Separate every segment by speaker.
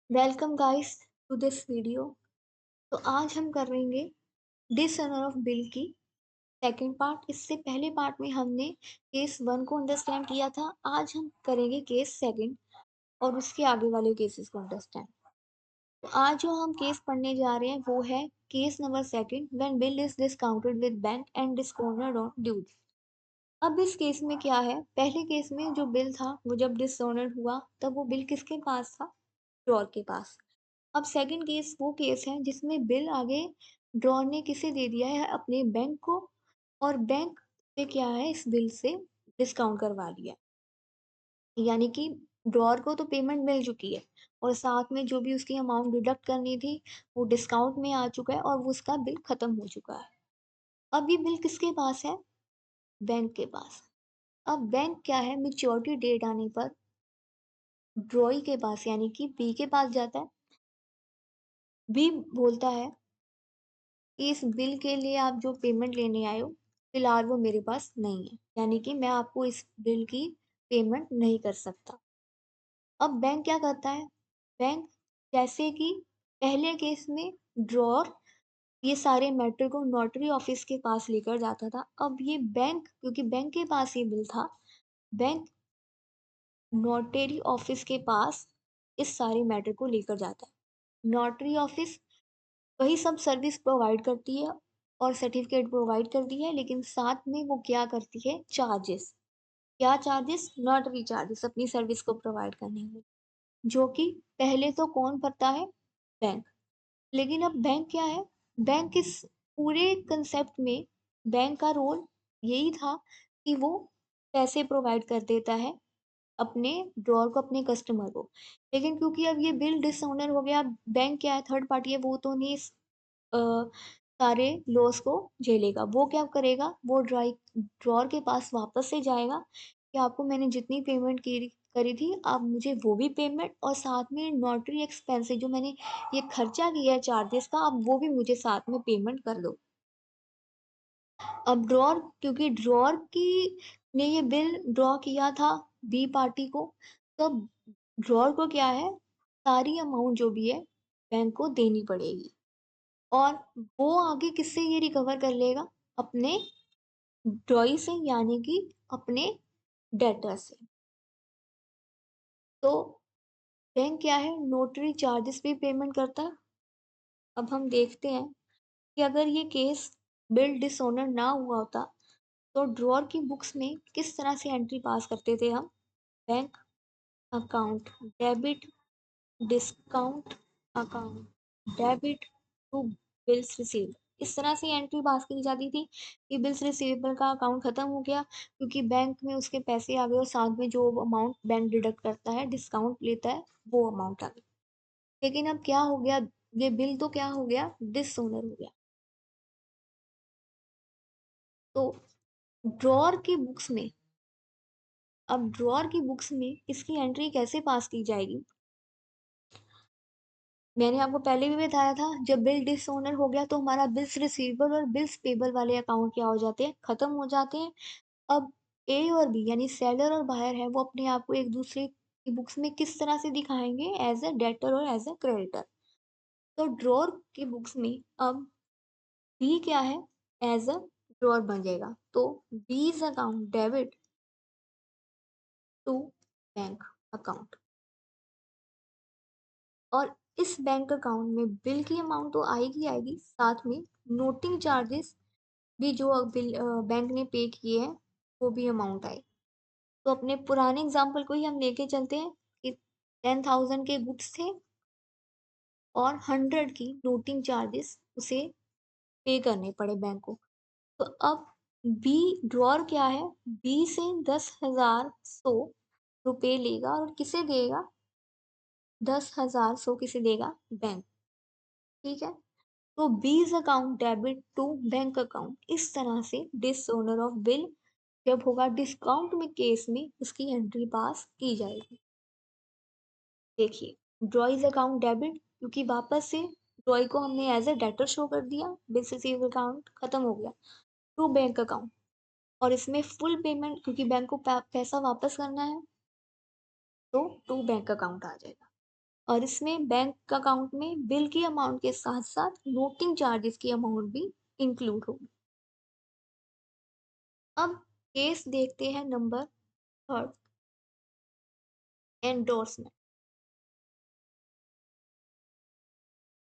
Speaker 1: Welcome guys to this video. तो आज हम करेंगे डिसऑनर ऑफ बिल की सेकंड पार्ट। इससे पहले पार्ट में हमने केस वन को अंडरस्टैंड किया था। आज हम करेंगे केस सेकंड और उसके आगे वाले केसेस को अंडरस्टैंड। तो आज जो हम केस पढ़ने जा रहे हैं वो है case number second, when bill is discounted with bank and discounted on dues. अब इस केस में क्या है, पहले केस में जो बिल था वो जब डिसऑनर हुआ तब वो बिल किसके पास था? ड्रॉर के पास। अब सेकंड केस वो केस है जिसमें बिल आगे ड्रॉर ने किसे दे दिया है? अपने बैंक को। और बैंक से क्या है, इस बिल से डिस्काउंट करवा लिया। यानी कि ड्रॉर को तो पेमेंट मिल चुकी है और साथ में जो भी उसकी अमाउंट डिडक्ट करनी थी वो डिस्काउंट में आ चुका है और वो उसका बिल खत्म हो चुका है। अब ये बिल किसके पास है? बैंक के पास। अब बैंक क्या है, मैच्योरिटी डेट आने पर ड्रॉई के पास यानी कि बी के पास जाता है। बी बोलता है कि इस बिल के लिए आप जो पेमेंट लेने आए हो, फिलहाल वो मेरे पास नहीं है, यानी कि मैं आपको इस बिल की पेमेंट नहीं कर सकता। अब बैंक क्या करता है? बैंक, जैसे कि पहले केस में ड्रॉर ये सारे मैटर को नोटरी ऑफिस के पास लेकर जाता था, अब ये बैंक, क्योंकि बैंक के पास ये बिल था, बैंक नोटरी ऑफिस के पास इस सारे मैटर को लेकर जाता है। नोटरी ऑफिस वही सब सर्विस प्रोवाइड करती है और सर्टिफिकेट प्रोवाइड करती है, लेकिन साथ में वो क्या करती है? चार्जेस। क्या चार्जेस? नॉटरी चार्जेस अपनी सर्विस को प्रोवाइड करने में, जो कि पहले तो कौन भरता है? बैंक। लेकिन अब बैंक क्या है, बैंक इस पूरे कंसेप्ट में बैंक का रोल यही था कि वो पैसे प्रोवाइड कर देता है अपने ड्रॉर को, अपने कस्टमर को। लेकिन क्योंकि अब ये बिल डिसऑनर हो गया, बैंक क्या है, थर्ड पार्टी है, वो तो नहीं अ, सारे लॉस को झेलेगा। वो क्या करेगा? वो ड्रॉर के पास वापस से जाएगा कि आपको मैंने जितनी पेमेंट की करी थी, आप मुझे वो भी पेमेंट और साथ में नोटरी एक्सपेंसेस जो मैंने ये खर्चा किया है चार्जेस का, आप वो भी मुझे साथ में पेमेंट कर दो। अब ड्रॉर, क्योंकि ड्रॉर की ने ये बिल ड्रॉ किया था बी पार्टी को, तो ड्रॉर को क्या है, सारी अमाउंट जो भी है बैंक को देनी पड़ेगी। और वो आगे किससे ये रिकवर कर लेगा? अपने ड्रॉई से, यानी कि अपने डेटर से। तो बैंक क्या है, नोटरी चार्जेस भी पेमेंट करता है। अब हम देखते हैं कि अगर ये केस बिल डिसऑनर ना हुआ होता तो ड्रॉर की बुक्स में किस तरह से एंट्री पास करते थे हम? Bank account debit, discount account debit to bills received, इस तरह से एंट्री पास की जाती थी कि बिल्स रिसीवेबल का अकाउंट खत्म हो गया क्योंकि बैंक में उसके पैसे आ गए और साथ में जो अमाउंट बैंक डिडक्ट करता है, डिस्काउंट लेता है, वो अमाउंट आ गई। लेकिन अब क्या हो गया, ये बिल तो क्या हो गया? डिसओनर हो गया। तो ड्रॉर की बुक्स में, अब ड्रॉर की बुक्स में इसकी एंट्री कैसे पास की जाएगी? मैंने आपको पहले भी बताया था, जब बिल डिसऑनर हो गया तो हमारा बिल्स रिसीवेबल और बिल्स पेबल वाले अकाउंट क्या हो जाते हैं? खत्म हो जाते हैं। अब ए और बी यानी सेलर और बायर है, वो अपने आप को एक दूसरे की बुक्स में किस तरह से दिखाएंगे? एज अ डेटर और एज अ क्रेडिटर। तो ड्रॉर की बुक्स में अब बी क्या है? एज अ ड्रॉर बन जाएगा। तो B's account debit to bank account. और इस बैंक अकाउंट में बिल की अमाउंट तो आएगी आएगी, साथ में नोटिंग चार्जेस भी जो बिल बैंक ने पे किए हैं वो भी अमाउंट आए। तो अपने पुराने एग्जाम्पल को ही हम लेके चलते हैं कि 10,000 के गुड्स थे और 100 की नोटिंग चार्जेस उसे पे करने पड़े बैंक को। तो अब बी ड्रॉर क्या है, बी से 10,100 रुपये लेगा और किसे देगा? 10,100 किसे देगा? बैंक। ठीक है। तो B's account debit to bank account, इस तरह से डिसओनर ऑफ बिल जब होगा डिस्काउंट में केस में उसकी एंट्री पास की जाएगी। देखिए, ड्रॉइज अकाउंट डेबिट, क्योंकि वापस से ड्रॉई को हमने एज ए डेटर शो कर दिया, बिल्स रिसीवेबल अकाउंट खत्म हो गया, टू बैंक अकाउंट। और इसमें फुल पेमेंट, क्योंकि बैंक को पैसा वापस करना है, तो टू बैंक अकाउंट आ जाएगा। और इसमें बैंक अकाउंट में बिल की अमाउंट के साथ-साथ नोटिंग चार्जेस की अमाउंट भी इंक्लूड होगी। अब केस देखते हैं नंबर 3, एंडोर्समेंट।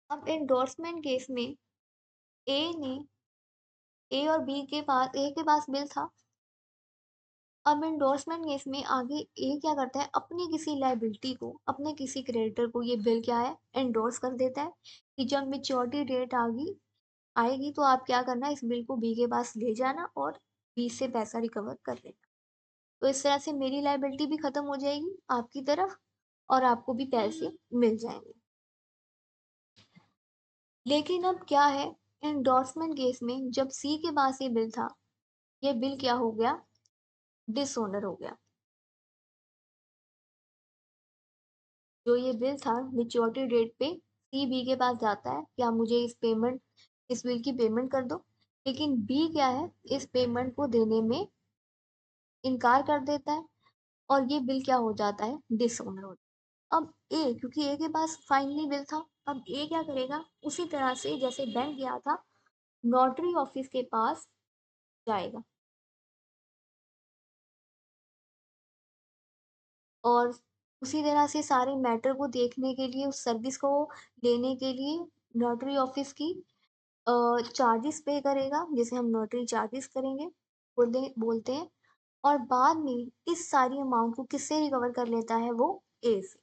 Speaker 1: अब एंडोर्समेंट केस में ए ने ए के पास बिल था। अब एंडोर्समेंट केस में आगे ए क्या करता है, अपनी किसी लायबिलिटी को, अपने किसी क्रेडिटर को ये बिल क्या है, एंडोर्स कर देता है कि जब मैच्योरिटी डेट आएगी तो आप क्या करना, इस बिल को बी के पास ले जाना और बी से पैसा रिकवर कर लेना। तो इस तरह से मेरी लायबिलिटी भी खत्म हो जाएगी आपकी तरफ और आपको भी पैसे मिल जाएंगे। लेकिन अब क्या है, एंडोर्समेंट केस में जब सी के पास ये बिल था, ये बिल क्या हो गया, डिसओनर हो गया। जो ये बिल था मैच्योरिटी डेट पे सी बी के पास जाता है कि आप मुझे इस बिल की पेमेंट कर दो, लेकिन बी क्या है, इस पेमेंट को देने में इनकार कर देता है और ये बिल क्या हो जाता है, डिसऑनर हो जाता है। अब ए, क्योंकि ए के पास फाइनली बिल था, अब ए क्या करेगा, उसी तरह से जैसे बैंक गया था, नोटरी ऑफिस के पास जाएगा और उसी तरह से सारे मैटर को देखने के लिए, उस सर्विस को लेने के लिए नोटरी ऑफिस की चार्जेस पे करेगा, जिसे हम नोटरी चार्जेस करेंगे बोलते हैं। और बाद में इस सारी अमाउंट को किससे रिकवर कर लेता है, वो ए से।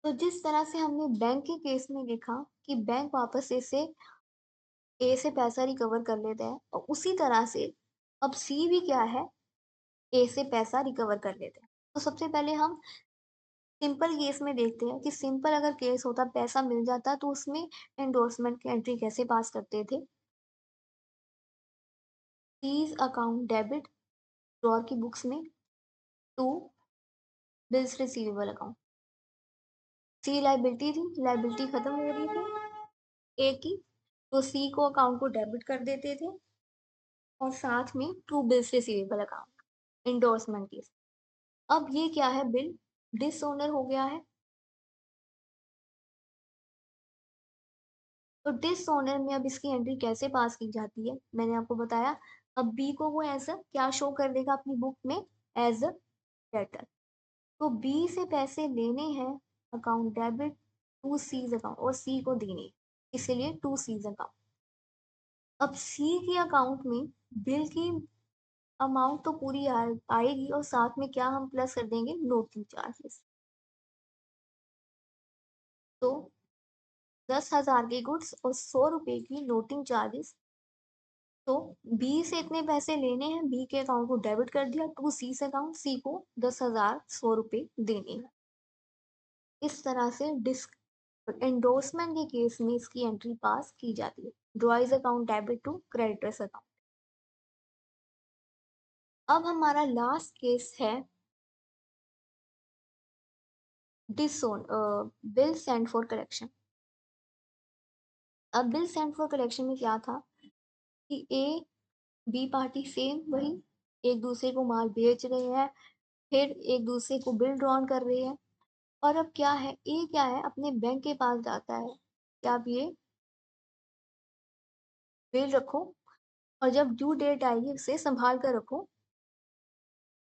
Speaker 1: तो जिस तरह से हमने बैंक के केस में देखा कि बैंक वापस ए से पैसा रिकवर कर लेता है, और उसी तरह से अब सी भी क्या है, ए से पैसा रिकवर कर लेता है। तो सबसे पहले हम सिंपल केस में देखते हैं कि सिंपल अगर केस होता, पैसा मिल जाता, तो उसमें एंडोर्समेंट की एंट्री कैसे पास करते थे। सीज अकाउंट डेबिट ड्रॉर की बुक्स में to bills receivable account. C liability थी, लाइबिलिटी खत्म हो रही थी ए की, तो सी को अकाउंट को डेबिट कर देते थे और साथ में to bills receivable account, endorsement case. अब ये क्या है, बिल डिसओनर हो गया है। तो डिसओनर में अब इसकी एंट्री कैसे पास की जाती है, मैंने आपको बताया। अब बी को वो एज अ क्या शो कर देगा अपनी बुक में, एज अ डेटर। तो बी से पैसे लेने हैं, account debit to C's account, और सी को देने हैं, इसलिए टू सीज अकाउंट। अब सी के अकाउंट में बिल की अमाउंट तो पूरी आएगी और साथ में क्या हम प्लस कर देंगे, नोटिंग चार्जेस। तो 10,000 के गुड्स और 100 रुपए की नोटिंग चार्जेस। तो बी से इतने पैसे लेने हैं, बी के अकाउंट को डेबिट कर दिया टू सी से अकाउंट, सी को 10,000 100 रुपए देने हैं। इस तरह से एंडोर्समेंट के केस में इसकी एंट्री पास की जाती है, drawee's account debit to creditors account. अब हमारा लास्ट केस है डिसोन बिल सेंड फॉर कलेक्शन। अब बिल सेंड फॉर कलेक्शन में क्या था कि ए बी पार्टी सेम वही, एक दूसरे को माल बेच रहे हैं, फिर एक दूसरे को बिल ड्रॉन कर रहे हैं। और अब क्या है, ए क्या है, अपने बैंक के पास जाता है कि आप ये बिल रखो और जब ड्यू डेट आएगी उसे संभाल कर रखो।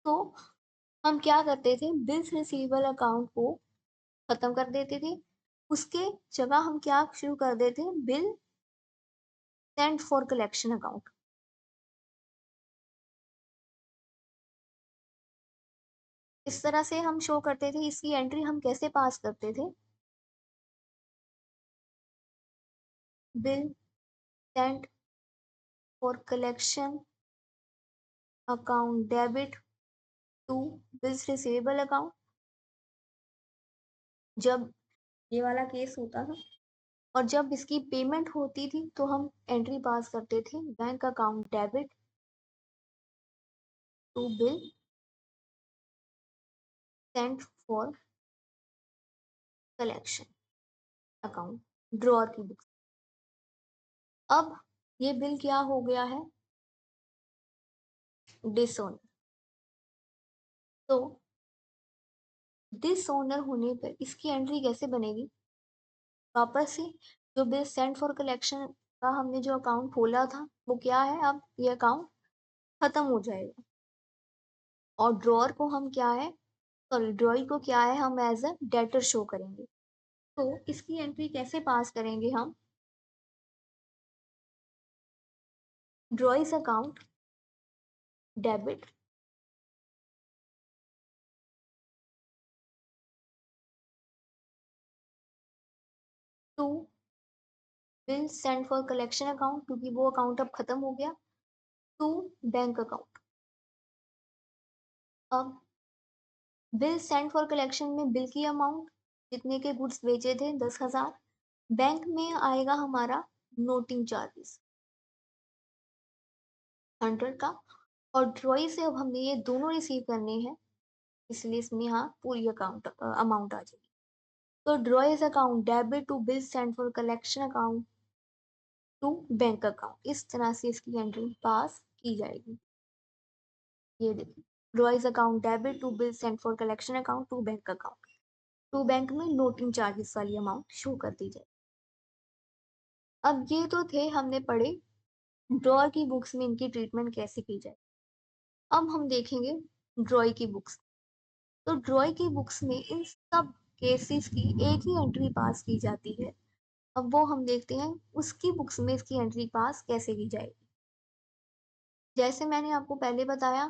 Speaker 1: तो हम क्या करते थे, बिल्स रिसीवेबल अकाउंट को खत्म कर देते थे, उसके जगह हम क्या शुरू कर देते, bill send for collection account. इस तरह से हम शो करते थे, इसकी एंट्री हम कैसे पास करते थे, bill send for collection account debit to bills receivable account. जब ये वाला केस होता था और जब इसकी पेमेंट होती थी तो हम एंट्री पास करते थे, bank account debit to bill sent for collection account, drawer की बुक। अब ये बिल क्या हो गया है, डिसोनर। तो डिसऑनर होने पर इसकी एंट्री कैसे बनेगी? वापस से जो बिल सेंट फॉर कलेक्शन का हमने जो अकाउंट खोला था वो क्या है, अब ये अकाउंट खत्म हो जाएगा और ड्रॉअर को हम क्या है, सॉरी ड्रॉई को क्या है, हम एज अ डेटर शो करेंगे। तो इसकी एंट्री कैसे पास करेंगे हम? Drawee's account debit to bill send for collection account, क्योंकि वो अकाउंट अब खत्म हो गया, टू बैंक अकाउंट। अब बिल सेंड फॉर कलेक्शन में बिल की अमाउंट जितने के गुड्स बेचे थे 10,000, बैंक में आएगा हमारा नोटिंग चार्जेस 100 का, और ड्रॉई से अब हमने ये दोनों रिसीव करने हैं, इसलिए इसमें यहाँ पूरी अकाउंट अमाउंट आ जाएगी। तो drawee's account debit to bill send for collection account to bank account, इस तरह से इसकी एंट्री पास की जाएगी। ये देखिए, drawee's account debit to bill send for collection account to bank account, to bank में नोटिंग चार्जेस वाली अमाउंट शो कर दी जाए। अब ये तो थे हमने पढ़े ड्रॉअर की बुक्स में इनकी ट्रीटमेंट कैसे की जाए। अब हम देखेंगे ड्रॉई की बुक्स। तो ड्रॉई की बुक्स में इन सब केसेस की एक ही एंट्री पास की जाती है। अब वो हम देखते हैं उसकी बुक्स में इसकी एंट्री पास कैसे की जाएगी। जैसे मैंने आपको पहले बताया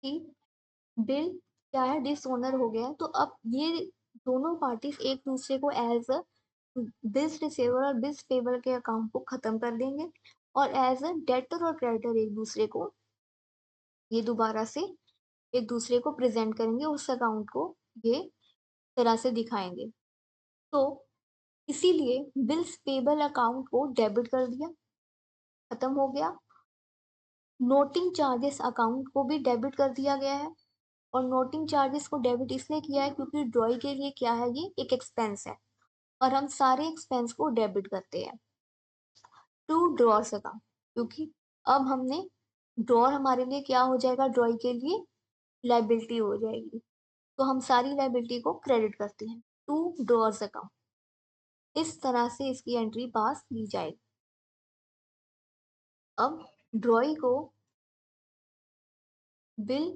Speaker 1: कि बिल क्या है, डिसऑनर हो गया है, तो अब ये दोनों पार्टीज एक दूसरे को एज अ बिल्स रिसीवर और बिल्स पेबल के अकाउंट को खत्म कर देंगे और एज अ डेटर और क्रेडिटर एक दूसरे को ये दोबारा से एक दूसरे को प्रेजेंट करेंगे, उस अकाउंट को ये तरह से दिखाएंगे। तो इसीलिए बिल्स पेबल अकाउंट को डेबिट कर दिया, खत्म हो गया। नोटिंग चार्जेस अकाउंट को भी डेबिट कर दिया गया है, और नोटिंग चार्जेस को डेबिट इसलिए किया है क्योंकि ड्रॉई के लिए क्या है, ये एक एक्सपेंस है और हम सारे एक्सपेंस को डेबिट करते हैं टू ड्रॉर्स अकाउंट, क्योंकि अब हमने ड्रॉर हमारे लिए क्या हो जाएगा, ड्रॉई के लिए लाइबिलिटी हो जाएगी, तो हम सारी लाइबिलिटी को क्रेडिट करते हैं टू ड्रॉर्स अकाउंट। इस तरह से इसकी एंट्री पास की जाएगी। अब ड्रॉई को बिल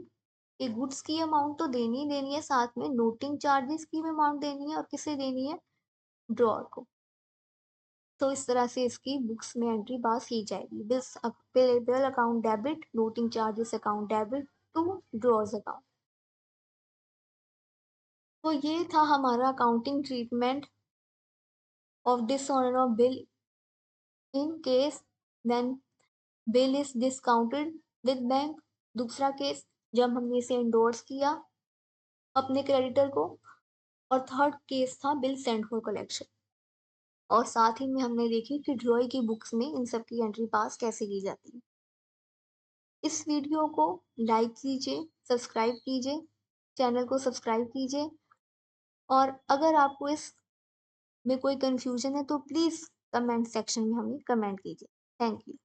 Speaker 1: के गुड्स की अमाउंट तो देनी ही देनी है, साथ में नोटिंग चार्जेस की भी अमाउंट देनी है, और किसे देनी है, ड्रॉअर को। तो इस तरह से इसकी बुक्स में एंट्री पास की जाएगी। Bills payable account debit, noting charges account debit to drawer's account. तो ये था हमारा accounting treatment of dishonour of bill in case when bill is discounted with bank. दूसरा केस जब हमने इसे एंडोर्स किया अपने क्रेडिटर को, और थर्ड केस था बिल सेंड फॉर कलेक्शन। और साथ ही में हमने देखी कि ड्रॉई की बुक्स में इन सब की एंट्री पास कैसे की जाती है। इस वीडियो को लाइक कीजिए, सब्सक्राइब कीजिए, चैनल को सब्सक्राइब कीजिए, और अगर आपको इस में कोई कंफ्यूजन है तो प्लीज़ कमेंट सेक्शन में हमें कमेंट कीजिए। Thank you.